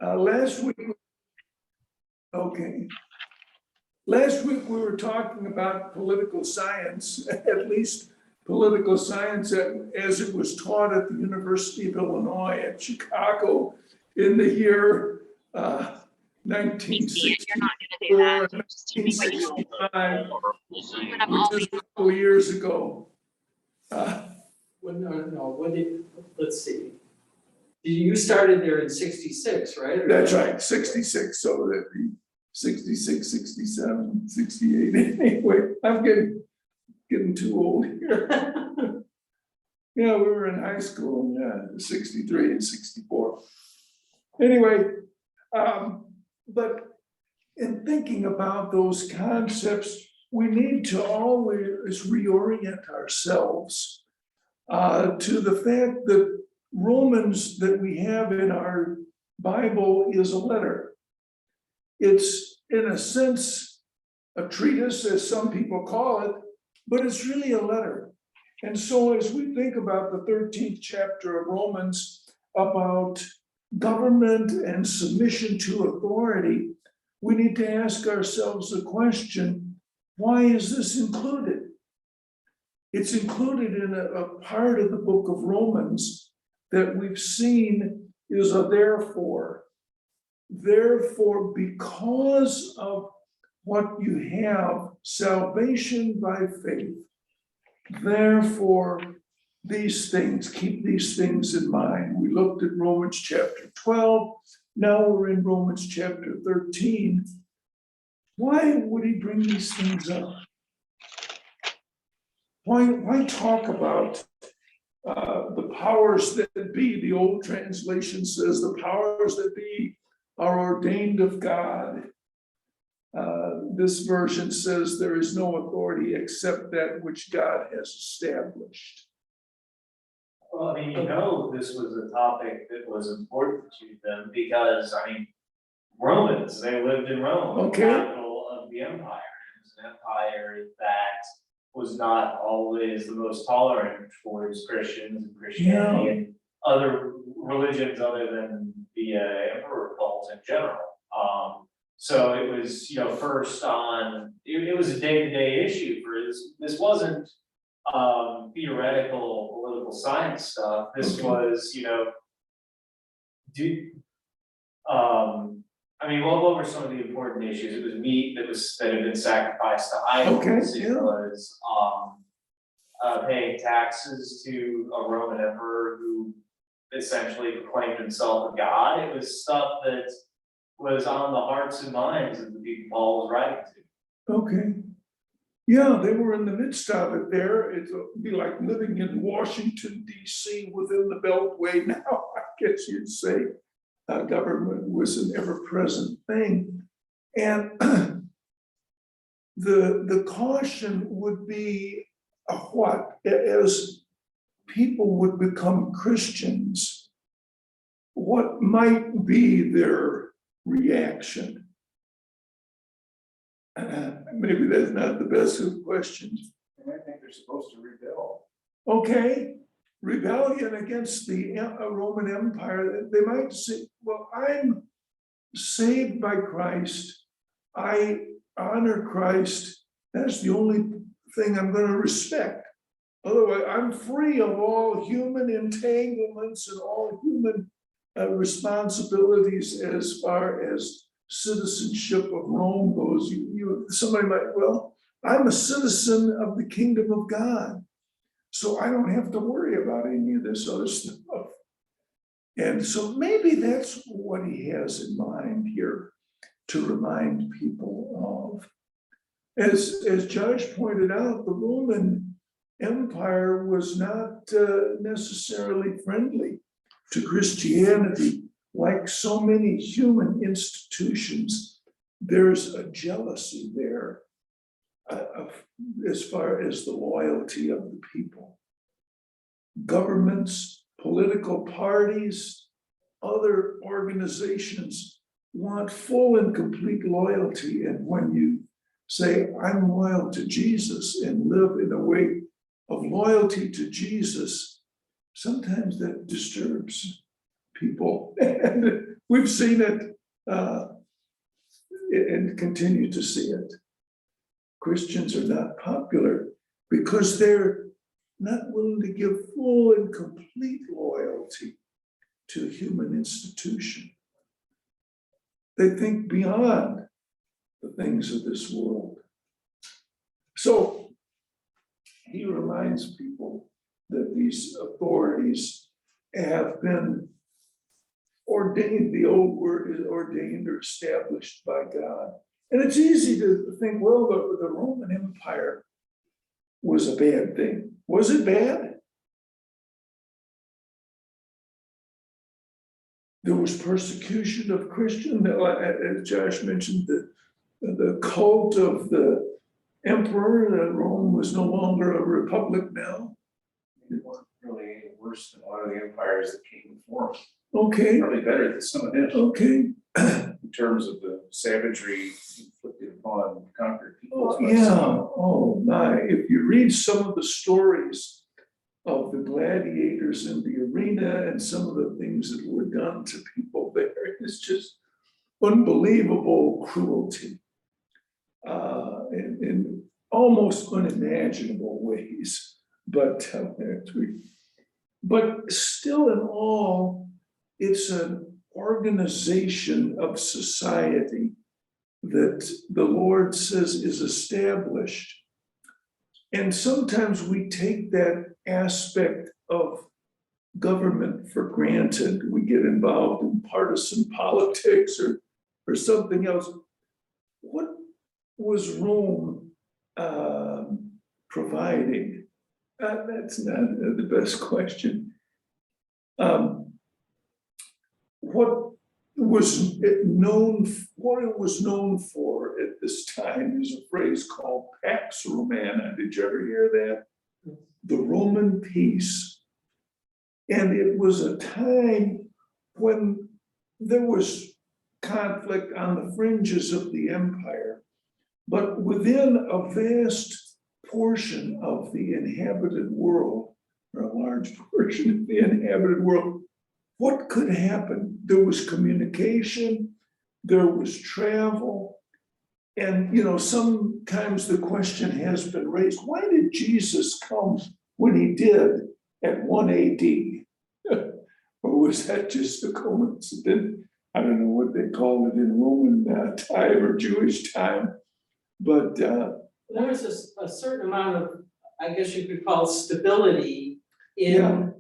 Last week, okay. Last week we were talking about political science, at least political science as it was taught at the University of Illinois at Chicago in the year 1964, 1965, which is a couple of years ago. Let's see. You started there in 66, right? That's right, 66, so that'd be 66, 67, 68, anyway, I'm getting too old here. Yeah, we were in high school, yeah, 63 and 64. Anyway, but in thinking about those concepts, we need to always reorient ourselves to the fact that Romans that we have in our Bible is a letter. It's, in a sense, a treatise, as some people call it, but it's really a letter. And so as we think about the 13th chapter of Romans, about government and submission to authority, we need to ask ourselves the question, why is this included? It's included in a part of the book of Romans that we've seen is a therefore. Therefore, because of what you have, salvation by faith, therefore, these things, keep these things in mind. We looked at Romans chapter 12, now we're in Romans chapter 13. Why would he bring these things up? Why talk about the powers that be? The old translation says the powers that be are ordained of God. This version says there is no authority except that which God has established. Well, I mean, this was a topic that was important to them because, Romans, they lived in Rome, Okay. the capital of the empire. It was an empire that was not always the most tolerant towards Christians and Christianity and other religions other than the emperor cult in general. So it was, first on, it was a day-to-day issue for this wasn't theoretical political science stuff. This was, what were some of the important issues? It was meat that had been sacrificed to idols. It was paying taxes to a Roman emperor who essentially proclaimed himself a god. It was stuff that was on the hearts and minds of the people Paul was writing to. Okay. Yeah, they were in the midst of it there. It would be like living in Washington, D.C. within the Beltway now, I guess you'd say. Government was an ever-present thing. And the caution would be what? As people would become Christians, what might be their reaction? Maybe that's not the best of questions. And I think they're supposed to rebel. Okay, rebellion against the Roman Empire. They might say, well, I'm saved by Christ. I honor Christ. That's the only thing I'm going to respect. Otherwise, I'm free of all human entanglements and all human responsibilities as far as citizenship of Rome goes. Somebody might, well, I'm a citizen of the kingdom of God, so I don't have to worry about any of this other stuff. And so maybe that's what he has in mind here to remind people of. As Josh pointed out, the Roman Empire was not necessarily friendly to Christianity. Like so many human institutions, there's a jealousy there as far as the loyalty of the people. Governments, political parties, other organizations want full and complete loyalty. And when you say, I'm loyal to Jesus and live in a way of loyalty to Jesus, sometimes that disturbs people. And we've seen it, and continue to see it. Christians are not popular because they're not willing to give full and complete loyalty to a human institution. They think beyond the things of this world. So he reminds people that these authorities have been ordained. The old word is ordained or established by God. And it's easy to think, well, the Roman Empire was a bad thing. Was it bad? There was persecution of Christians. As Josh mentioned, the cult of the emperor, that Rome was no longer a republic now. It weren't really any worse than a lot of the empires that came before them. Okay, Probably better than some of them okay. in terms of the savagery inflicted upon conquered peoples. Oh, yeah, oh my, if you read some of the stories of the gladiators in the arena and some of the things that were done to people there, it's just unbelievable cruelty. In almost unimaginable ways, but still in all, it's an organization of society that the Lord says is established. And sometimes we take that aspect of government for granted. We get involved in partisan politics or something else. What was Rome providing? That's not the best question. What it was known for at this time is a phrase called Pax Romana. Did you ever hear that? The Roman peace. And it was a time when there was conflict on the fringes of the empire, but within a vast portion of the inhabited world, or a large portion of the inhabited world, what could happen? There was communication, there was travel, and sometimes the question has been raised, why did Jesus come when he did at 1 AD? Or was that just a coincidence? I don't know what they called it in Roman time or Jewish time, but There was a certain amount of, I guess you could call stability in,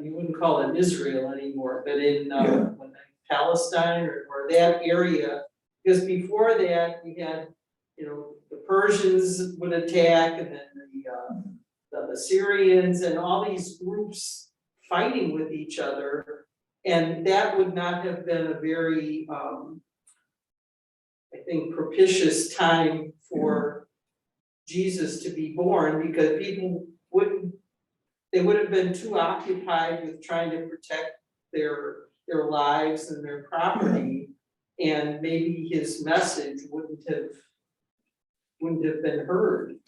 you wouldn't call it Israel anymore, but in Palestine or that area, because before that you had, the Persians would attack, and then the Assyrians and all these groups fighting with each other, and that would not have been a very, I think, propitious time for Jesus to be born, because people they would have been too occupied with trying to protect their lives and their property, and maybe his message wouldn't have been heard.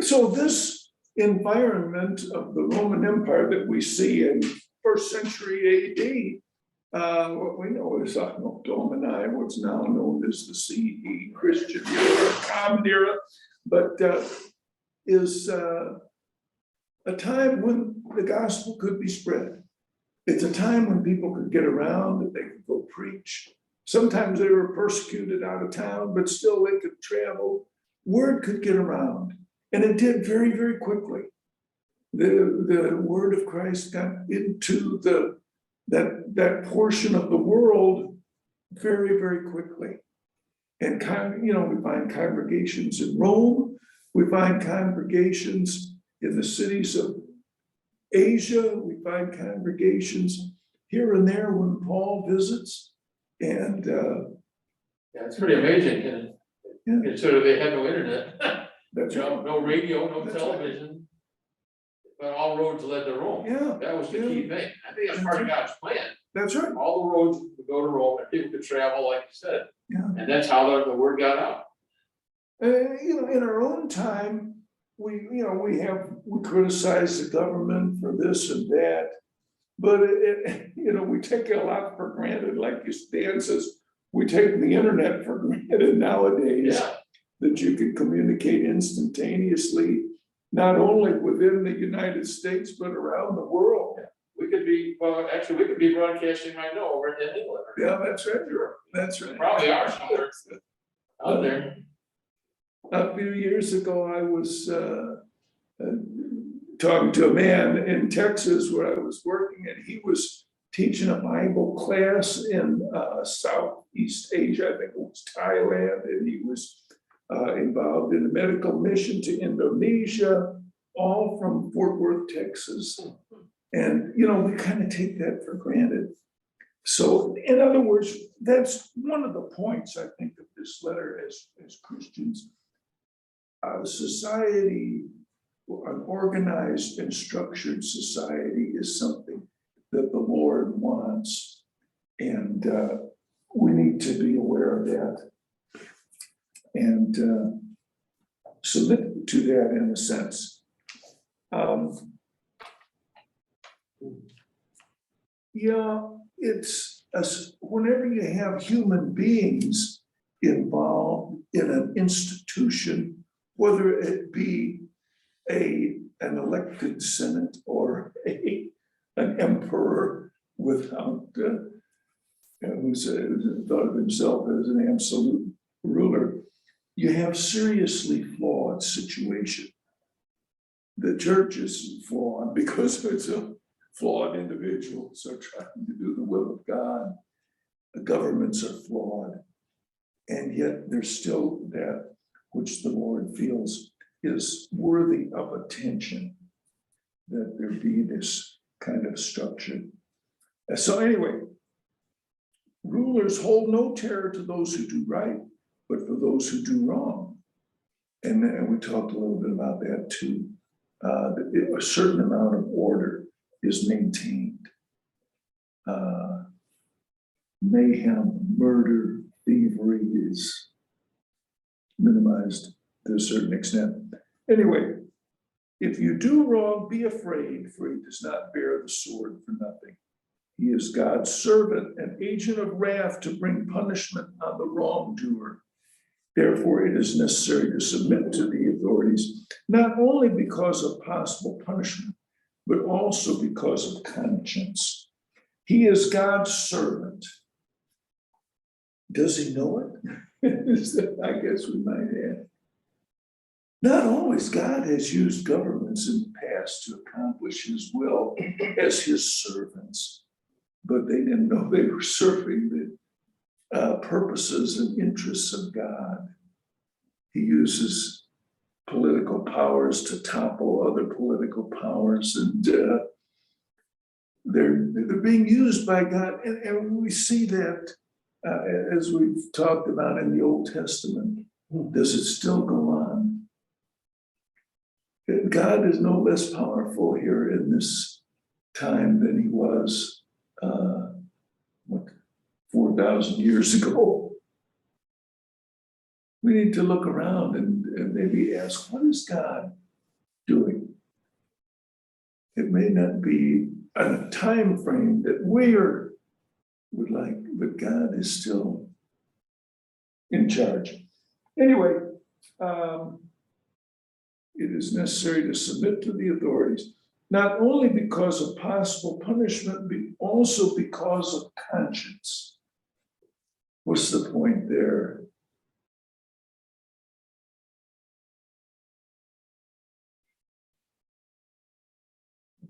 so this environment of the Roman Empire that we see in first century AD, what we know is Anno Domini, what's now known as the CE Christian era, Common Era, but is a time when the gospel could be spread. It's a time when people could get around, that they could go preach. Sometimes they were persecuted out of town, but still they could travel. Word could get around, and it did very, very quickly. The word of Christ got into that portion of the world very, very quickly. And we find congregations in Rome, we find congregations in the cities of Asia, we find congregations here and there when Paul visits. And it's pretty amazing, and consider they had no internet, that's right. no radio, no That's television. But all roads led to Rome. Yeah, That was the key thing. I think that's part of God's plan. that's right. All the roads would go to Rome, and people could travel, like you said. Yeah. And that's how the word got out. In our own time, we criticize the government for this and that. But we take a lot for granted, like Dan says, we take the internet for granted nowadays. Yeah. That you can communicate instantaneously, not only within the United States, but around the world. We could be, well, actually, we could be broadcasting right now over in England. Yeah, that's right, that's right. Probably are somewhere out there. A few years ago, I was talking to a man in Texas where I was working, and he was teaching a Bible class in Southeast Asia, I think it was Thailand, and he was involved in a medical mission to Indonesia, all from Fort Worth, Texas. And, we kind of take that for granted. So in other words, that's one of the points I think of this letter as Christians. Society, an organized and structured society is something that the Lord wants. And we need to be aware of that. And submit to that in a sense. Whenever you have human beings involved in an institution, whether it be an elected senate or an emperor without who's thought of himself as an absolute ruler, you have seriously flawed situation. The church is flawed because it's a flawed individuals are trying to do the will of God. The governments are flawed, and yet there's still that which the Lord feels is worthy of attention, that there be this kind of structure. So anyway, rulers hold no terror to those who do right, but for those who do wrong. And we talked a little bit about that too. A certain amount of order is maintained. Mayhem, murder, thievery is minimized to a certain extent. Anyway, if you do wrong, be afraid, for he does not bear the sword for nothing. He is God's servant, an agent of wrath to bring punishment on the wrongdoer. Therefore, it is necessary to submit to the authorities, not only because of possible punishment, but also because of conscience. He is God's servant. Does he know it? I guess we might add. Not always God has used governments in the past to accomplish his will as his servants, but they didn't know they were serving the purposes and interests of God. He uses political powers to topple other political powers, and they're being used by God. And we see that as we've talked about in the Old Testament. Does it still go on? God is no less powerful here in this time than he was 4,000 years ago. We need to look around and maybe ask, what is God doing? It may not be on a time frame that we would like, but God is still in charge. Anyway, it is necessary to submit to the authorities, not only because of possible punishment, but also because of conscience. What's the point there?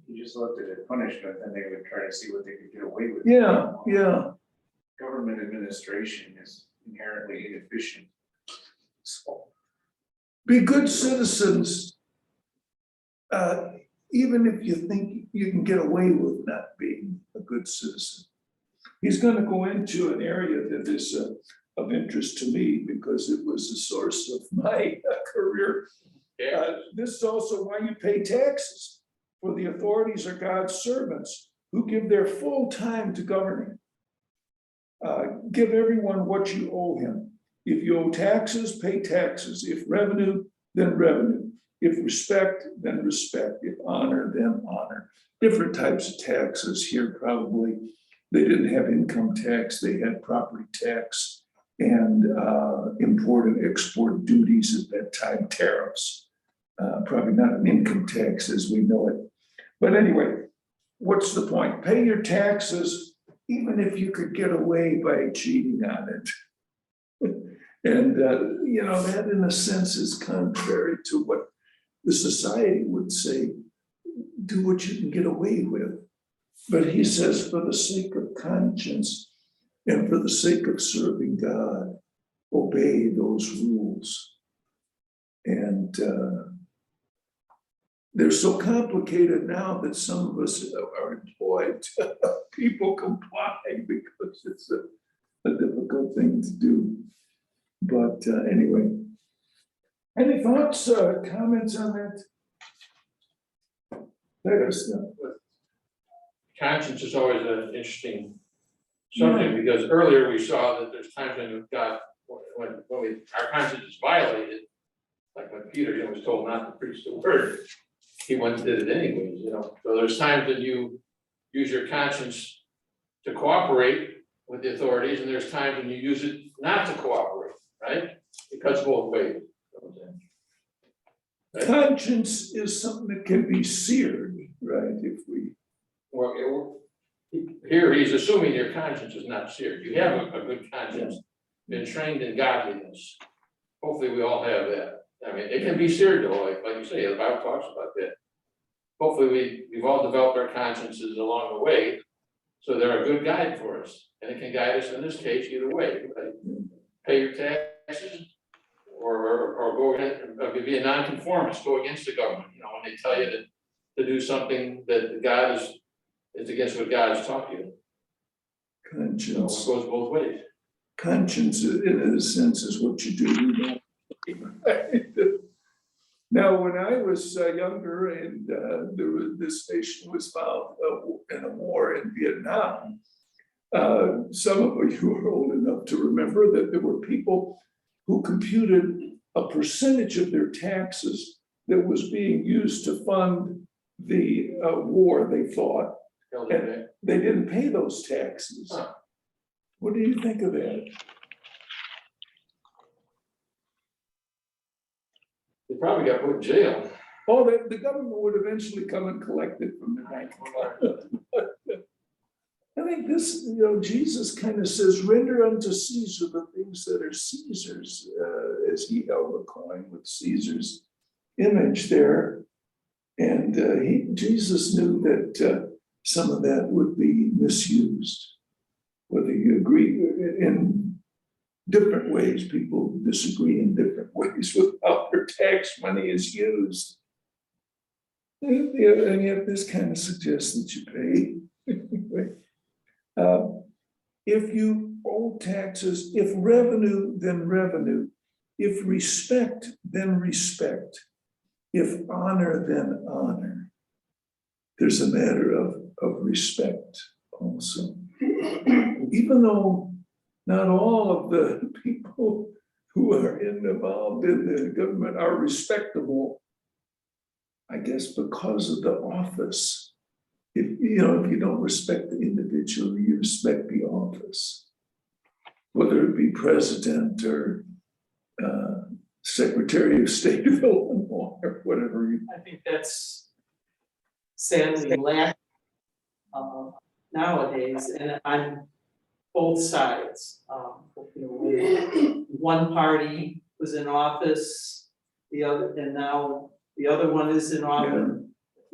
You just looked at it, punishment, and they would try to see what they could get away with. Yeah. Government administration is inherently inefficient. So, Be good citizens, even if you think you can get away with not being a good citizen. He's going to go into an area that is of interest to me because it was the source of my career. This is also why you pay taxes. For the authorities are God's servants who give their full time to governing. Give everyone what you owe him. If you owe taxes, pay taxes. If revenue, then revenue. If respect, then respect. If honor, then honor. Different types of taxes here probably. They didn't have income tax, they had property tax and import and export duties at that time, tariffs. Probably not an income tax as we know it. But anyway, what's the point? Pay your taxes, even if you could get away by cheating on it. And, that in a sense is contrary to what the society would say, do what you can get away with. But he says, for the sake of conscience and for the sake of serving God, obey those rules. And they're so complicated now that some of us are employed to help people comply because it's a difficult thing to do. But anyway, any thoughts, comments on that? Let us know. Conscience is always an interesting subject, because earlier we saw that there's times when we've got, our conscience is violated. Like when Peter, was told not to preach the word, he went and did it anyways, So there's times that you use your conscience to cooperate with the authorities, and there's times when you use it not to cooperate, right? It cuts both ways. Right? Conscience is something that can be seared, right? If we. Well, here he's assuming your conscience is not seared. You have a good conscience, been trained in godliness. Hopefully we all have that. I mean, it can be seared though, like you say, the Bible talks about that. Hopefully we've all developed our consciences along the way, so they're a good guide for us. And it can guide us in this case either way, right? Pay your taxes or go ahead, or be a nonconformist, go against the government, when they tell you to do something that God is against what God has taught you. Conscience. It goes both ways. Conscience, in a sense, is what you do. Now, when I was younger and this nation was found in a war in Vietnam, some of you are old enough to remember that there were people who computed a percentage of their taxes that was being used to fund the war, they thought, and they didn't pay those taxes. Huh. What do you think of that? They probably got put in jail. Oh, the government would eventually come and collect it from the bank. I think this, Jesus kind of says, render unto Caesar the things that are Caesar's, as he held a coin with Caesar's image there. And Jesus knew that some of that would be misused. Whether you agree in different ways, people disagree in different ways with how their tax money is used. And yet this kind of suggests that you pay. If you owe taxes, if revenue, then revenue. If respect, then respect. If honor, then honor. There's a matter of respect also. Even though not all of the people who are involved in the government are respectable, I guess because of the office. If you don't respect the individual, you respect the office, whether it be president or Secretary of State of Illinois or whatever. I think that's sadly lacking nowadays, and on both sides. One party was in office, and now the other one is in office.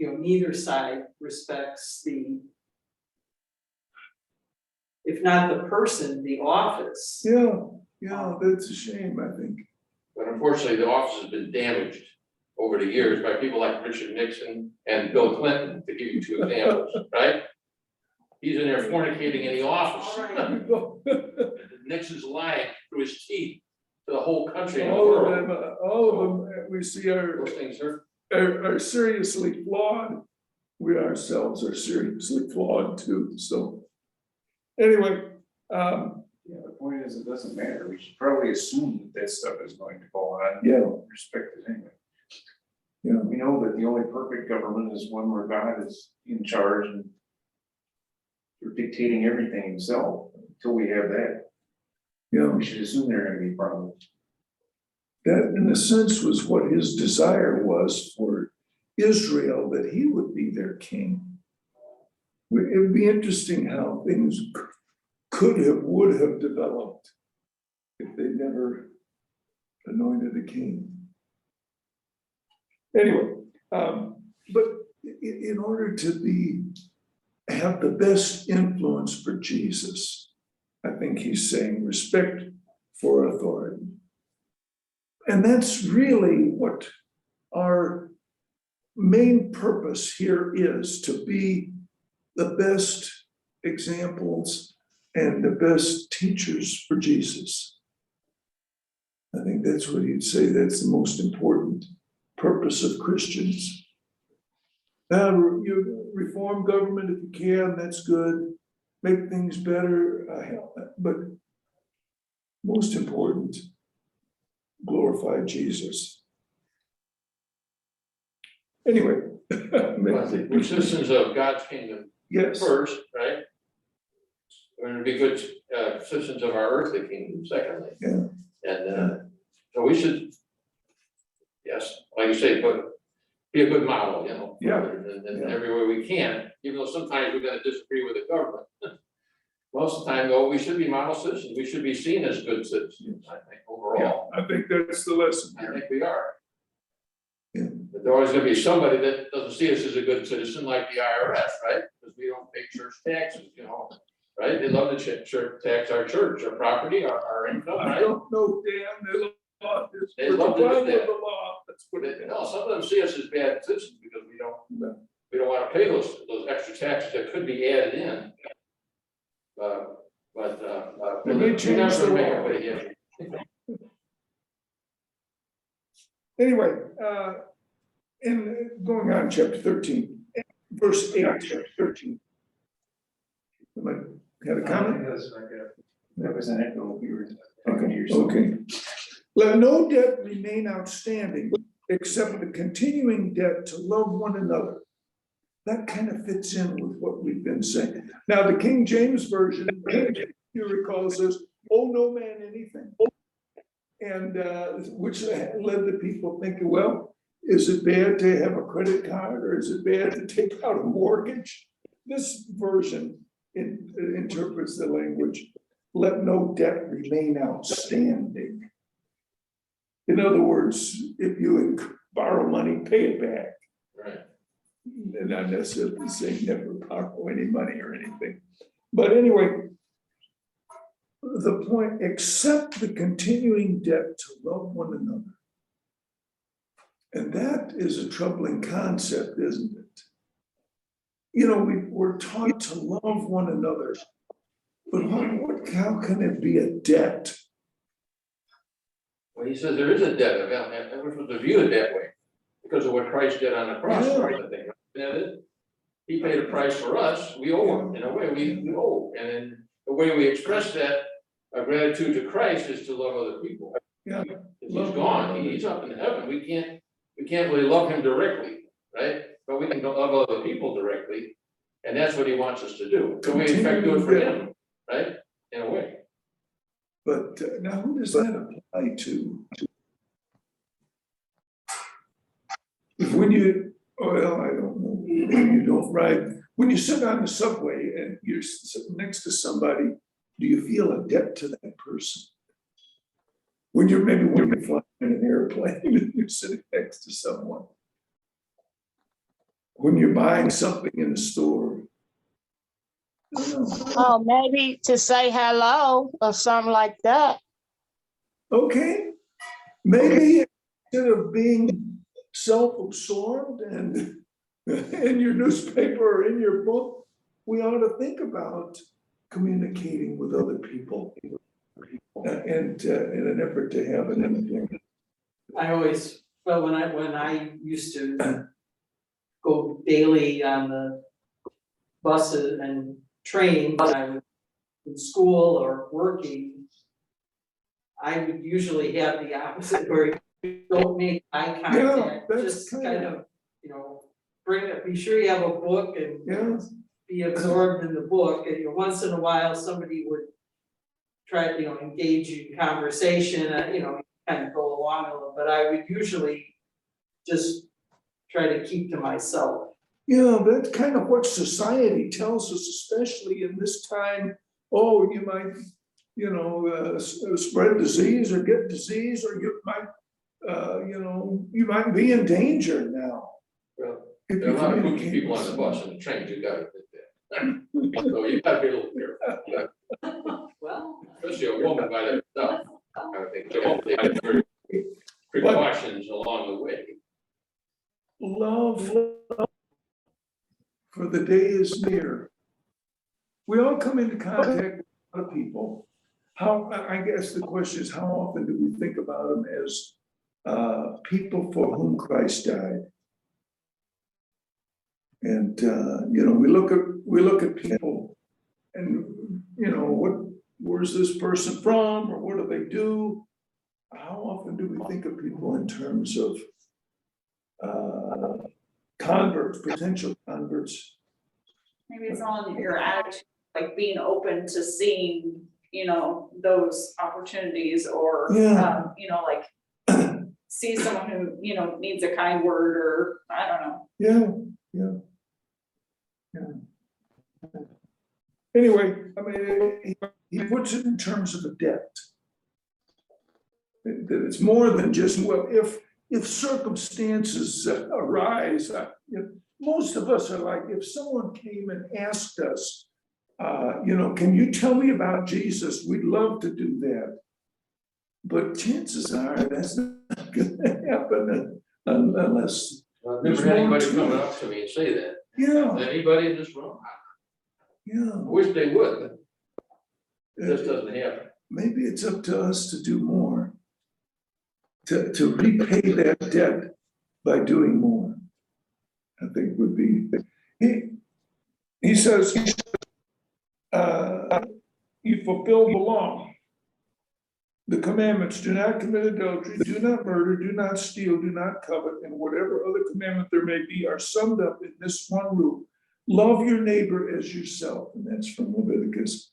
Neither side respects if not the person, the office. Yeah, that's a shame, I think. But unfortunately, the office has been damaged over the years by people like Richard Nixon and Bill Clinton, to give you two examples, right? He's in there fornicating in the office. Nixon's lying through his teeth to the whole country and the world. All of them, we see Those things hurt. are seriously flawed. We ourselves are seriously flawed too. So anyway, The point is, it doesn't matter. We should probably assume that stuff is going to go on. Yeah. Respect it anyway. We know that the only perfect government is one where God is in charge and you're dictating everything himself. Until we have that, we should assume there are gonna be problems. That in a sense was what his desire was for Israel, that he would be their king. It would be interesting how things could have, would have developed if they never anointed a king. Anyway, but in order to have the best influence for Jesus, I think he's saying respect for authority. And that's really what our main purpose here is, to be the best examples and the best teachers for Jesus. I think that's what he'd say, that's the most important purpose of Christians. Now, you reform government if you can, that's good. Make things better, but most important, glorify Jesus. Anyway. We're citizens of God's kingdom Yes. first, right? We're gonna be good citizens of our earthly kingdom secondly. Yeah. And so we should, yes, like you say, be a good model, you know. Yeah. And everywhere we can, even though sometimes we're gonna disagree with the government. Most of the time, though, we should be model citizens. We should be seen as good citizens, I think, overall. I think that's the lesson I here. think we are. Yeah. But there's always gonna be somebody that doesn't see us as a good citizen, like the IRS, right? Because we don't pay church taxes, you know, right? They love to tax our church, our property, our income, I right? don't know, Dan, they love this. They love to do Comply with that. the law. That's what it is. No, some of them see us as bad citizens because we don't wanna pay those extra taxes that could be added in. They may change the law. Anyway, in going on, chapter 13, verse 8, chapter 13. Somebody had a comment? That was an echo. We were talking to Okay, yourself. okay. Let no debt remain outstanding except the continuing debt to love one another. That kind of fits in with what we've been saying. Now, the King James Version, you recall, says, owe no man anything. And which led the people thinking, well, is it bad to have a credit card, or is it bad to take out a mortgage? This version interprets the language, let no debt remain outstanding. In other words, if you borrow money, pay it back. Right. And not necessarily saying never borrow any money or anything. But anyway, the point, accept the continuing debt to love one another. And that is a troubling concept, isn't it? You know, we're taught to love one another, but how can it be a debt? Well, he says there is a debt, and we're supposed to view it that way because of what Christ did on the cross for us, I think. That is, he paid a price for us, we owe him, in a way, we owe. And then the way we express that, our gratitude to Christ is to love other people. Yeah. He's gone, he's up in heaven, we can't really love him directly, right? But we can love other people directly, and that's what he wants us to do. So we in fact do it for him, right? In a way. But now who does that apply to? When you, well, I don't know, maybe you don't ride, when you sit on the subway and you're sitting next to somebody, do you feel a debt to that person? When you're flying in an airplane and you're sitting next to someone. When you're buying something in a store. I don't know. Oh, maybe to say hello or something like that. Okay, maybe instead of being self-absorbed and in your newspaper or in your book, we ought to think about communicating with other people and in an effort to have an influence. I always, well, when I used to go daily on the buses and trains, I was in school or working, I would usually have the opposite, where don't make eye contact, that's just kinda- kind of, you know, bring it, be sure you have a book and Yeah. be absorbed in the book, and you know, once in a while, somebody would try, you know, engage in conversation, you know, kind of go along a little, but I would usually just try to keep to myself. Yeah, that's kind of what society tells us, especially in this time. Oh, you might, you know, spread disease or get disease, or you might, you know, you might be in danger now. Well, if there are you a lot of groups of communicate people on the with bus and the trains, you gotta admit that. So you gotta be a little careful, yeah, Well, especially a woman by herself. I think they have to take very precautions along the way. Love, for the day is near. We all come into contact with a lot of people. How, I guess the question is, how often do we think about them as people for whom Christ died? And you know, we look at people and, you know, where's this person from, or what do they do? How often do we think of people in terms of converts, potential converts? Maybe it's on your attitude, like being open to seeing, you know, those opportunities or, Yeah. you know, like see someone who, you know, needs a kind word or, I don't know. Yeah. Anyway, I mean, he puts it in terms of a debt. That it's more than just, well, if circumstances arise, you know, most of us are like, if someone came and asked us, you know, can you tell me about Jesus? We'd love to do that. But chances are that's not gonna happen unless, I've never had anybody coming up to me and say that. yeah, Anybody in this room? yeah. I wish they would, but it just doesn't happen. Maybe it's up to us to do more, to repay that debt by doing more. I think would be, he says, you fulfill the law. The commandments: do not commit adultery, do not murder, do not steal, do not covet, and whatever other commandment there may be are summed up in this one rule: love your neighbor as yourself. And that's from Leviticus.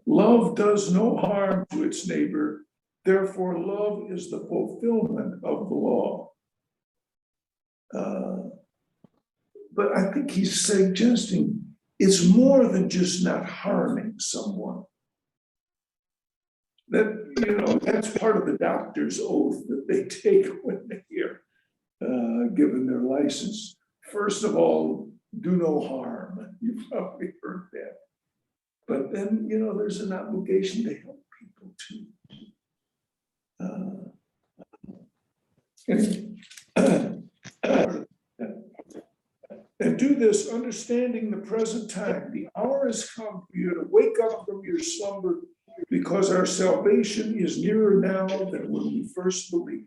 Love does no harm to its neighbor, therefore love is the fulfillment of the law. But I think he's suggesting it's more than just not harming someone. That, you know, that's part of the doctor's oath that they take when they're given their license. First of all, do no harm. You've probably heard that. But then, you know, there's an obligation to help people too. And do this, understanding the present time. The hour has come for you to wake up from your slumber, because our salvation is nearer now than when we first believed.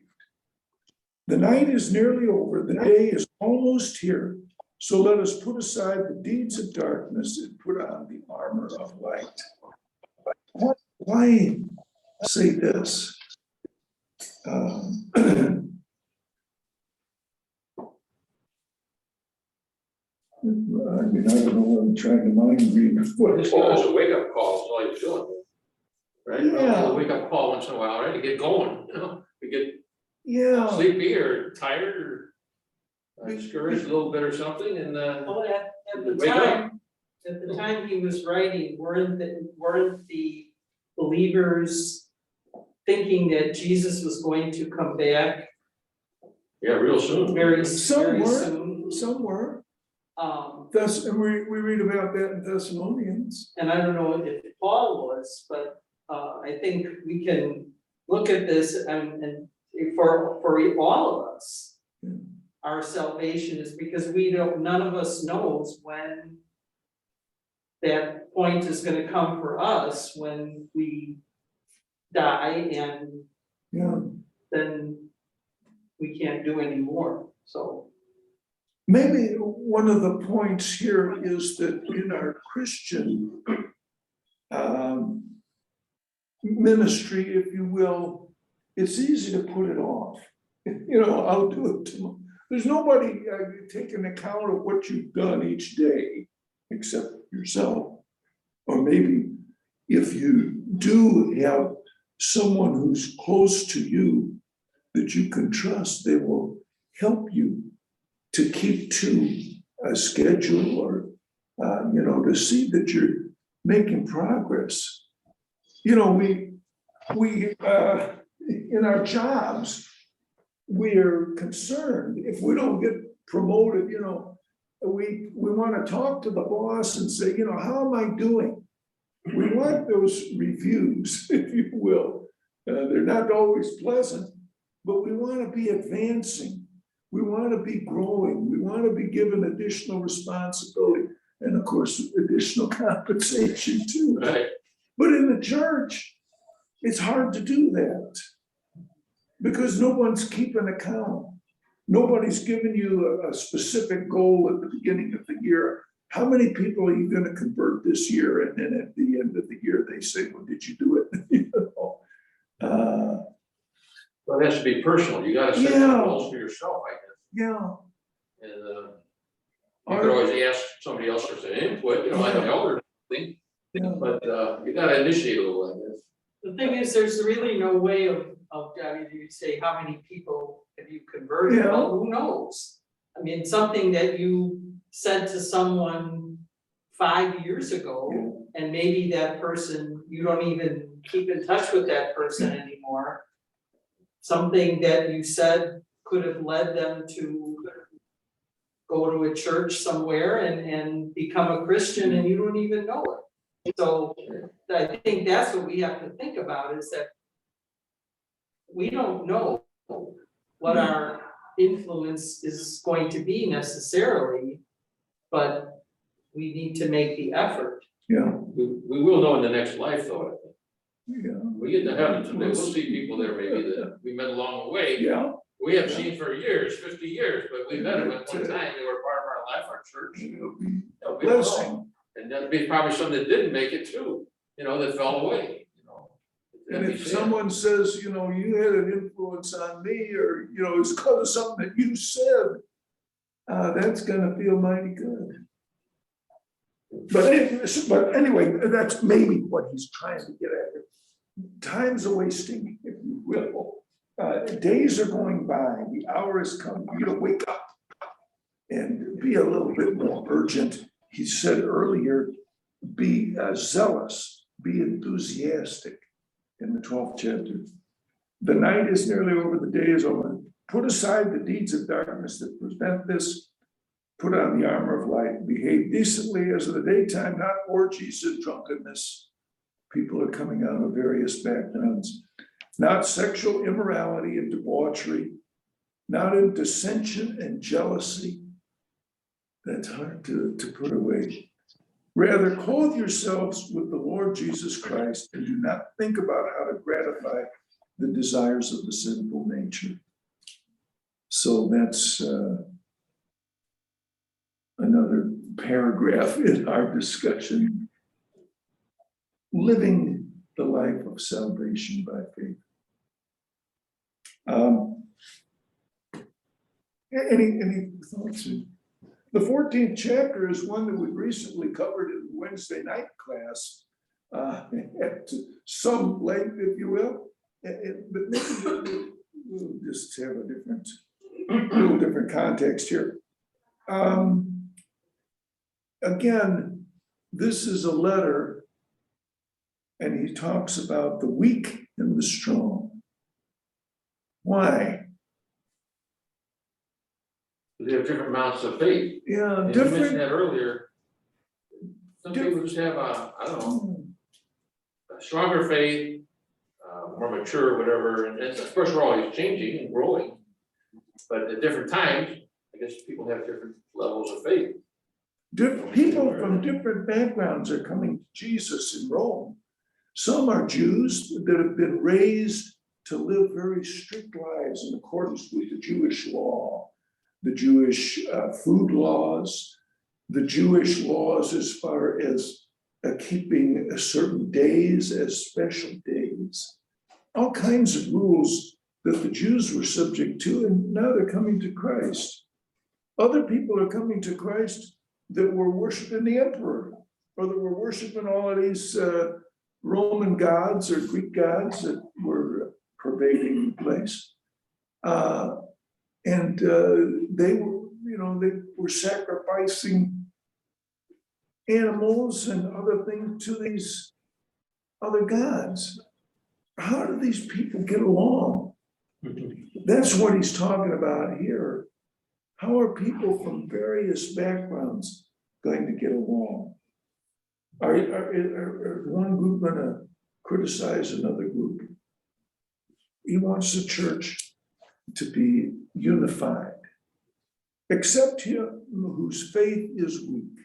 The night is nearly over, the day is almost here. So let us put aside the deeds of darkness and put on the armor of light. Why say this? I mean, I don't know what I'm trying to mind read. Just give us a wake-up call, is all you're doing. Right? Yeah. A wake-up call once in a while, right, to get going, you know, we get Yeah, sleepy or tired or discouraged a little bit or something, and well, at the Wake up. time he was writing, weren't the believers thinking that Jesus was going to come back yeah, real soon. very Some soon? somewhere. Um, Thus, and we read about that in Thessalonians. and I don't know if Paul was, but I think we can look at this and for all of us, our salvation is because none of us knows when that point is gonna come for us, when we die and Yeah, then we can't do anymore, so. maybe one of the points here is that in our Christian ministry, if you will, it's easy to put it off. You know, I'll do it tomorrow. There's nobody taking account of what you've done each day except yourself. Or maybe if you do have someone who's close to you that you can trust, they will help you to keep to a schedule or, you know, to see that you're making progress. You know, we in our jobs, we're concerned if we don't get promoted, you know, we want to talk to the boss and say, you know, how am I doing? We want those reviews, if you will. They're not always pleasant, but we want to be advancing. We want to be growing. We want to be given additional responsibility and of course, additional compensation too. Right. But in the church, it's hard to do that because no one's keeping account. Nobody's giving you a specific goal at the beginning of the year. How many people are you going to convert this year? And then at the end of the year, they say, well, did you do it? You know? Well, it has to be personal. You gotta set Yeah. some goals for yourself, I guess. Yeah. And, you could always ask somebody else for some input, you know, like an elder thing, Yeah. but, you gotta initiate a little, I guess. The thing is, there's really no way of, I mean, you say, how many people have you converted? Yeah. Well, who knows? I mean, something that you said to someone 5 years ago, and maybe that person, you don't even keep in touch with that person anymore. Something that you said could have led them to go to a church somewhere and become a Christian and you don't even know it. So I think that's what we have to think about is that we don't know what our influence is going to be necessarily, but we need to make the effort. Yeah. We will know in the next life, though, I think. Yeah. We get to heaven someday, we'll see people there maybe that we met along the way. Yeah. We haven't seen for years, 50 years, but we met them at one time, they were part of our life, our church. It'll be They'll a be along. blessing. And that'd be probably some that didn't make it too, you know, that fell away, you know. And That'd be if sad. someone says, you know, you had an influence on me, or, you know, it's because of something that you said, that's gonna feel mighty good. But anyway, that's maybe what he's trying to get at. Time's a wasting, if you will. Days are going by, the hour is coming, you gotta wake up and be a little bit more urgent. He said earlier, be zealous, be enthusiastic in the 12th chapter. The night is nearly over, the day is over. Put aside the deeds of darkness that prevent this. Put on the armor of light, behave decently as in the daytime, not orgies and drunkenness. People are coming out of various backgrounds. Not sexual immorality and debauchery, not in dissension and jealousy. That's hard to put away. Rather, clothe yourselves with the Lord Jesus Christ and do not think about how to gratify the desires of the sinful nature. So that's another paragraph in our discussion. Living the life of salvation by faith. Any thoughts? The 14th chapter is one that we recently covered in Wednesday night class at some length, if you will. But maybe we'll just have a little different context here. Again, this is a letter, and he talks about the weak and the strong. Why? They have different amounts of faith. Yeah, And you mentioned different. that earlier. Some people just have I don't know, a stronger faith, more mature, whatever, and of course, we're always changing and growing. But at different times, I guess people have different levels of faith. People from different backgrounds are coming to Jesus in Rome. Some are Jews that have been raised to live very strict lives in accordance with the Jewish law, the Jewish food laws, the Jewish laws as far as keeping certain days as special days. all kinds of rules that the Jews were subject to, and now they're coming to Christ. Other people are coming to Christ that were worshiping the emperor, or that were worshiping all of these Roman gods or Greek gods that were pervading the place. And they were sacrificing animals and other things to these other gods. How do these people get along? That's what he's talking about here. How are people from various backgrounds going to get along? Are one group going to criticize another group? He wants the church to be unified, except him whose faith is weak,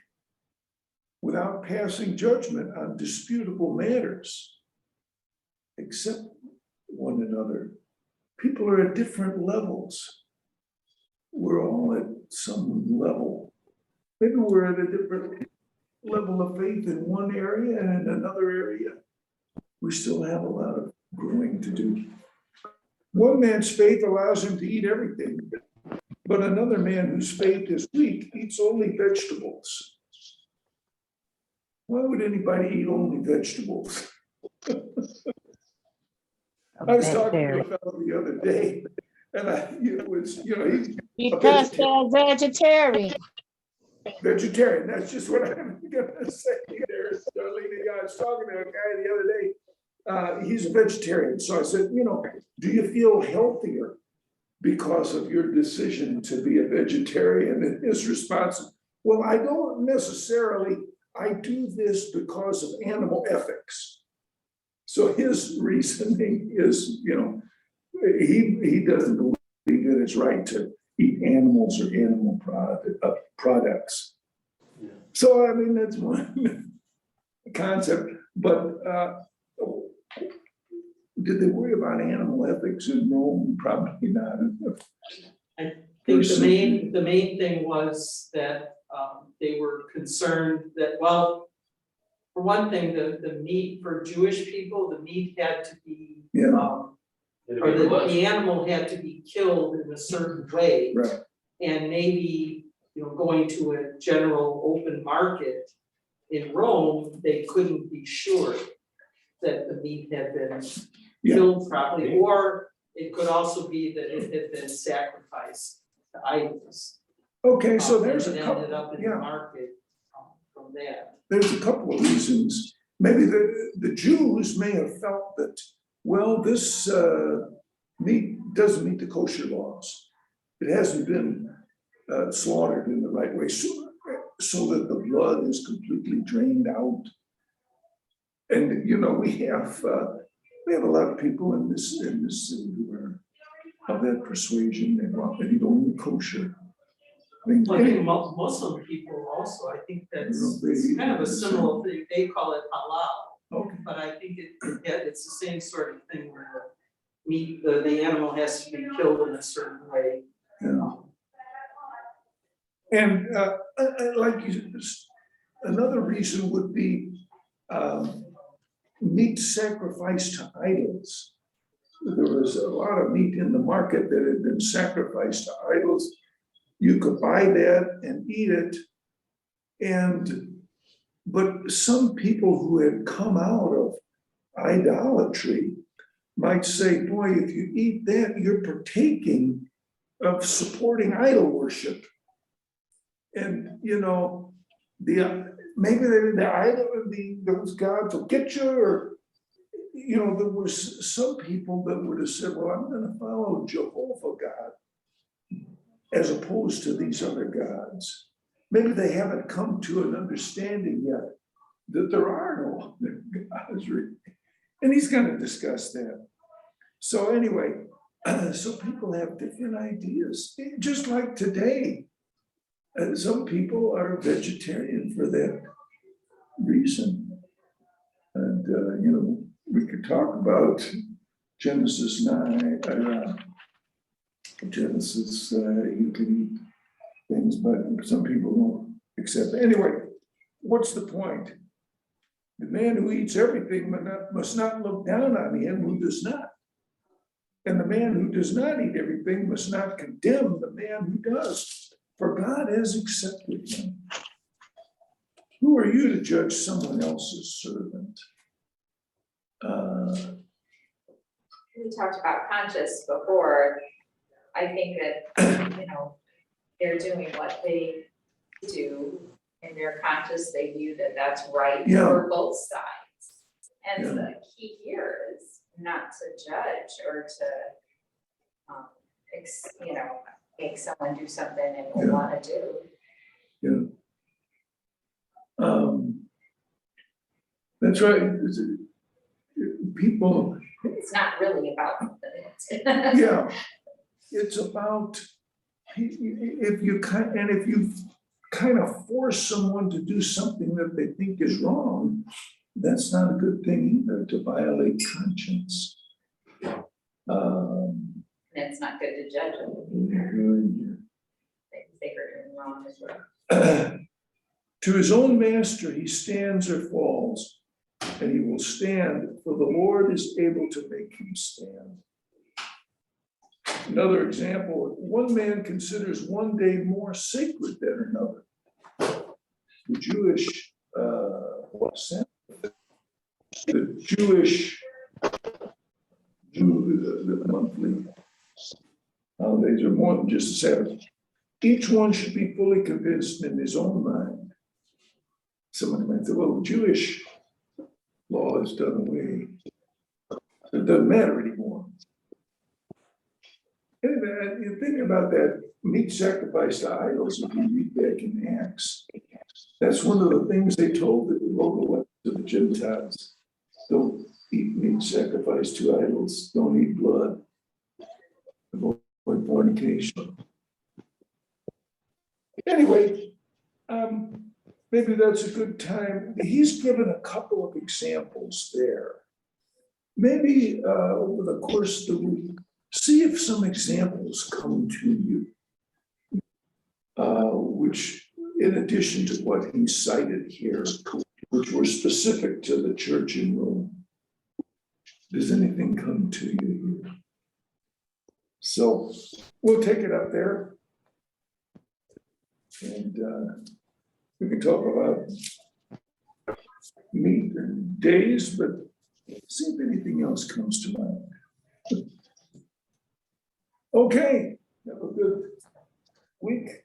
without passing judgment on disputable matters. Accept one another. People are at different levels. We're all at some level. Maybe we're at a different level of faith in one area, and in another area, we still have a lot of growing to do. One man's faith allows him to eat everything, but another man whose faith is weak eats only vegetables. Why would anybody eat only vegetables? I was talking to a fellow the other day, and Because they're vegetarian. vegetarian. That's just what I'm gonna say there, Darlene. I was talking to a guy the other day. He's a vegetarian. So I said, do you feel healthier because of your decision to be a vegetarian? And his response, well, I don't necessarily. I do this because of animal ethics. So his reasoning is, he doesn't believe that it's right to eat animals or animal products. Yeah. So, I mean, that's one concept, but did they worry about animal ethics in Rome? Probably not. I think the main thing was that they were concerned that, well, for one thing, the meat for Jewish people, the meat had to be, or the animal had to be killed in a certain way. Right. And maybe, going to a general open market in Rome, they couldn't be sure that the meat had been killed properly, or it could also be that it had been sacrificed to idols. Okay, so there's and a it couple. ended up in the market from that. There's a couple of reasons. Maybe the Jews may have felt that, well, this meat doesn't meet the kosher laws. It hasn't been slaughtered in the right way, so that the blood is completely drained out. And we have a lot of people in this city who are of that persuasion. They want to eat only kosher. I think Muslim people also, I think that's kind of a similar thing, they call it halal. Okay. But I think it's the same sort of thing where the meat, the animal has to be killed in a certain way. Yeah. And another reason would be meat sacrificed to idols. There was a lot of meat in the market that had been sacrificed to idols. You could buy that and eat it. But some people who had come out of idolatry might say, boy, if you eat that, you're partaking of supporting idol worship. And maybe those gods will get you, or there was some people that would have said, well, I'm going to follow Jehovah God as opposed to these other gods. Maybe they haven't come to an understanding yet that there are no other gods. And he's going to discuss that. So anyway, so people have different ideas, just like today. Some people are vegetarian for that reason. And, we could talk about Genesis 9, Genesis, you can eat things, but some people don't accept it. Anyway, what's the point? The man who eats everything must not look down on him who does not. And the man who does not eat everything must not condemn the man who does, for God has accepted him. Who are you to judge someone else's servant? We talked about conscious before. I think that, they're doing what they do and they're conscious, they view that that's right Yeah. for both sides. And Yeah. the key here is not to judge or to, make someone do something they don't Yeah. wanna do. That's right. People, It's not really about it. yeah, it's about, if you kind of force someone to do something that they think is wrong, that's not a good thing either, to violate conscience. And it's not good to judge them. They are doing wrong as well. To his own master he stands or falls, and he will stand, for the Lord is able to make him stand. Another example, one man considers one day more sacred than another. The Jewish the monthly holidays are more than just a Sabbath. Each one should be fully convinced in his own mind. Somebody might say, well, the Jewish law is done away. It doesn't matter anymore. Anyway, you think about that meat sacrifice to idols, if you read back in Acts, that's one of the things they told the Gentiles. Don't eat meat sacrificed to idols, don't eat blood, avoid fornication. Anyway, maybe that's a good time. He's given a couple of examples there. Maybe over the course of the week, see if some examples come to you, which, in addition to what he cited here, which were specific to the church in Rome. Does anything come to you here? So we'll take it up there. And we can talk about meat and days, but see if anything else comes to mind. Okay, have a good week.